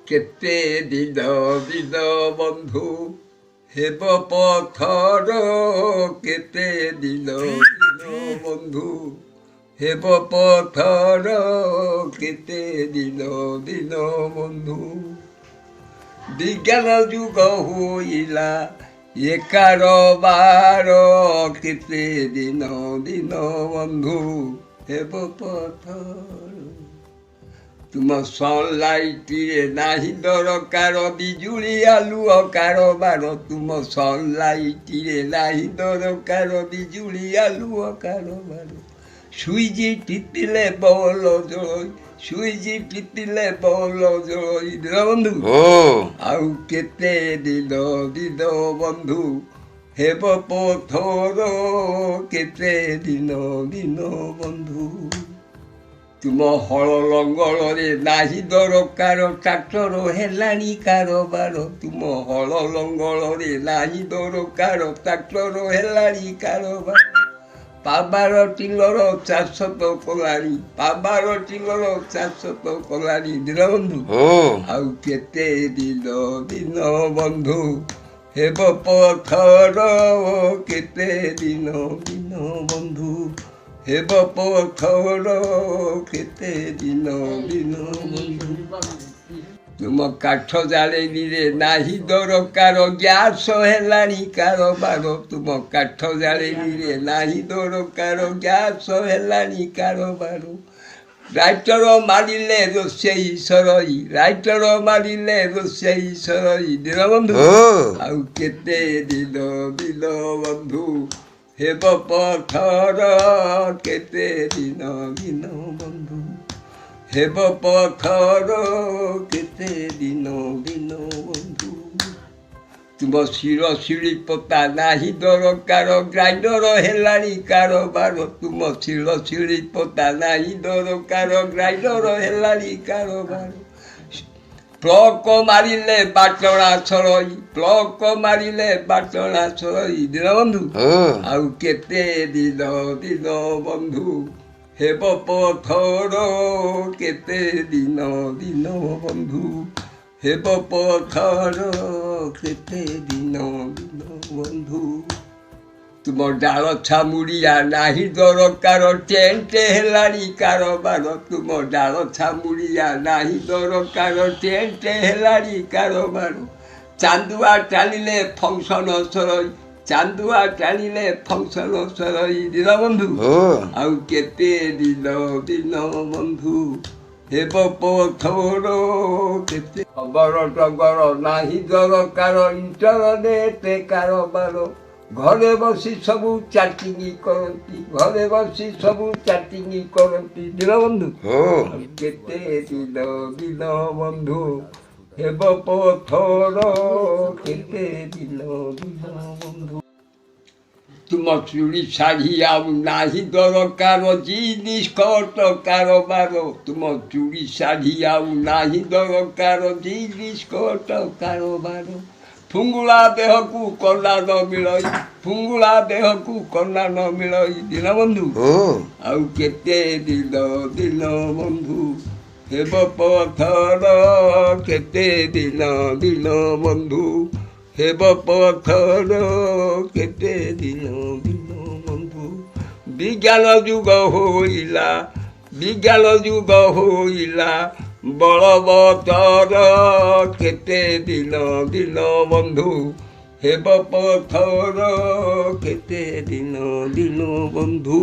କେତେ ଦିନ ଦିନ ବନ୍ଧୁ ହେବ ପଥର, କେତେ ଦିନ ଦିନ ବନ୍ଧୁ ହେବ ପଥର, କେତେ ଦିନ ଦିନ ବନ୍ଧୁ। ବିଜ୍ଞାନ ଯୁଗ ହୋଇଲା ଏ କାରବାର, କେତେ ଦିନ ଦିନ ବନ୍ଧୁ ହେବ ପଥର। ତୁମ ସନଲାଇଟରେ ନାହିଁ ଦରକାର ବିଜୁଳି ଆଲୁଅ କାରବାର, ତୁମ ସନଲାଇଟରେ ନାହିଁ ଦରକାର ବିଜୁଳି ଆଲୁଅ କାରବାର। ସୁଇଚ୍ ଟିପିଲେ ବଲ ଜଳଇ, ସୁଇଚ୍ ଟିପିଲେ ବଲ ଜଳଇ ଦିନ ବନ୍ଧୁ। ଆଉ କେତେ ଦିନ ଦିନ ବନ୍ଧୁ ହେବ ପଥର, କେତେ ଦିନ ଦିନ ବନ୍ଧୁ। ତୁମ ହଳ ଲଙ୍ଗଳରେ ନାହିଁ ଦରକାର ଟ୍ରାକ୍ଟର ହେଲାଣି କାରବାର, ତୁମ ହଳ ଲଙ୍ଗଳରେ ନାହିଁ ଦରକାର ଟ୍ରାକ୍ଟର ହେଲାଣି କାରବାର। ପାୱାର ଟିଲର ଚାଷ ତ କଲାଣି, ପାୱାର ଟିଲର ଚାଷ ତ କଲାଣି ଦିନ ବନ୍ଧୁ। ଆଉ କେତେ ଦିନ ଦିନ ବନ୍ଧୁ ହେବ ପଥର, କେତେ ଦିନ ଦିନ ବନ୍ଧୁ ହେବ ପଥର, କେତେ ଦିନ ଦିନ ବନ୍ଧୁ। ତୁମ କାଠ ଜାଳେଣୀରେ ନାହିଁ ଦରକାର ଗ୍ୟାସ ହେଲାଣି କାରବାର, ତୁମ କାଠ ଜାଳେଣୀରେ ନାହିଁ ଦରକାର ଗ୍ୟାସ ହେଲାଣି କାରବାର। ଲାଇଟର ମାରିଲେ ରୋଷେଇ ସରଇ, ଲାଇଟର ମାରିଲେ ରୋଷେଇ ସରଇ ଦିନ ବନ୍ଧୁ। ଆଉ କେତେ ଦିନ ଦିନ ବନ୍ଧୁ ହେବ ପଥର, କେତେ ଦିନ ଦିନ ବନ୍ଧୁ ହେବ ପଥର, କେତେ ଦିନ ଦିନ ବନ୍ଧୁ। ତୁମ ଶିର ଶିଳି ପତା ନାହିଁ ଦରକାର ଗ୍ରାଇଣ୍ଡର ହେଲାଣି କାରବାର, ତୁମ ଶିର ଶିଳି ପତା ନାହିଁ ଦରକାର ଗ୍ରାଇଣ୍ଡର ହେଲାଣି କାରବାର। ପ୍ଲକ ମାରିଲେ ବାଟଣା ସରଇ, ପ୍ଲକ ମାରିଲେ ବାଟଣା ସରଇ ଦିନ ବନ୍ଧୁ। ଆଉ କେତେ ଦିନ ଦିନ ବନ୍ଧୁ ହେବ ପଥର, କେତେ ଦିନ ଦିନ ବନ୍ଧୁ ହେବ ପଥର, କେତେ ଦିନ ଦିନ ବନ୍ଧୁ। ତୁମ ଡାଳ ଛାମୁଡ଼ିଆ ନାହିଁ ଦରକାର ଟେଣ୍ଟ ହେଲାଣି କାରବାର, ତୁମ ଡାଳ ଛାମୁଡ଼ିଆ ନାହିଁ ଦରକାର ଟେଣ୍ଟ ହେଲାଣି କାରବାର। ଚାନ୍ଦୁଆ ଟାଣିଲେ ଫଙ୍କସନ ସରଇ, ଚାନ୍ଦୁଆ ଟାଣିଲେ ଫଙ୍କସନ ସରଇ ଦିନ ବନ୍ଧୁ। ଆଉ କେତେ ଦିନ ଦିନ ବନ୍ଧୁ ହେବ ପଥର, କେତେ ଖବର ଟଗର ନାହିଁ ଦରକାର ଇଣ୍ଟରନେଟ କାରବାର। ଘରେ ବସି ସବୁ ଚାଟିଂ କରନ୍ତି, ଘରେ ବସି ସବୁ ଚାଟିଂ କରନ୍ତି ଦିନ ବନ୍ଧୁ। କେତେ ଦିନ ଦିନ ବନ୍ଧୁ ହେବ ପଥର, କେତେ ଦିନ ଦିନ ବନ୍ଧୁ। ତୁମ ଚୁଡ଼ି ଶାଢ଼ୀ ଆଉ ନାହିଁ ଦରକାର ଜିନ୍ସ ସ୍କର୍ଟ କାରବାର, ତୁମ ଚୁଡ଼ି ଶାଢ଼ୀ ଆଉ ନାହିଁ ଦରକାର ଜିନ୍ସ ସ୍କର୍ଟ କାରବାର। ଫୁଙ୍ଗୁଳା ଦେହକୁ କନା ନ ମିଳଇ, ଫୁଙ୍ଗୁଳା ଦେହକୁ କନା ନ ମିଳଇ ଦିନ ବନ୍ଧୁ। ଆଉ କେତେ ଦିନ ଦିନ ବନ୍ଧୁ ହେବ ପଥର, କେତେ ଦିନ ଦିନ ବନ୍ଧୁ ହେବ ପଥର, କେତେ ଦିନ ଦିନ ବନ୍ଧୁ। ବିଜ୍ଞାନ ଯୁଗ ହୋଇଲା, ବିଜ୍ଞାନ ଯୁଗ ହୋଇଲା ବଳବତ୍ତର, କେତେ ଦିନ ଦିନ ବନ୍ଧୁ ହେବ ପଥର, କେତେ ଦିନ ଦିନ ବନ୍ଧୁ।